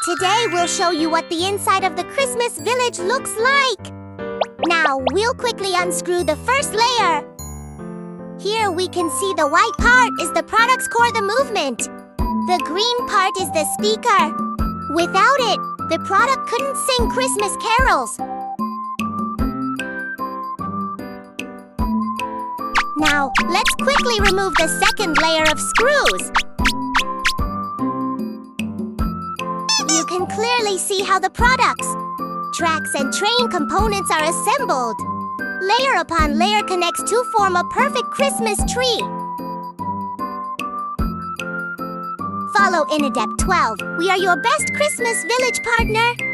Today we'll show you what the inside of the Christmas village looks like. Now we'll quickly unscrew the first layer. Here we can see the white part is the product's core, the movement. The green part is the speaker. Without it, the product couldn't sing Christmas carols. Now, let's quickly remove the second layer of screws. You can clearly see how the products, tracks and train components are assembled. Layer upon layer connects to form a perfect Christmas tree. Follow in Adept 12. We are your best Christmas village partner.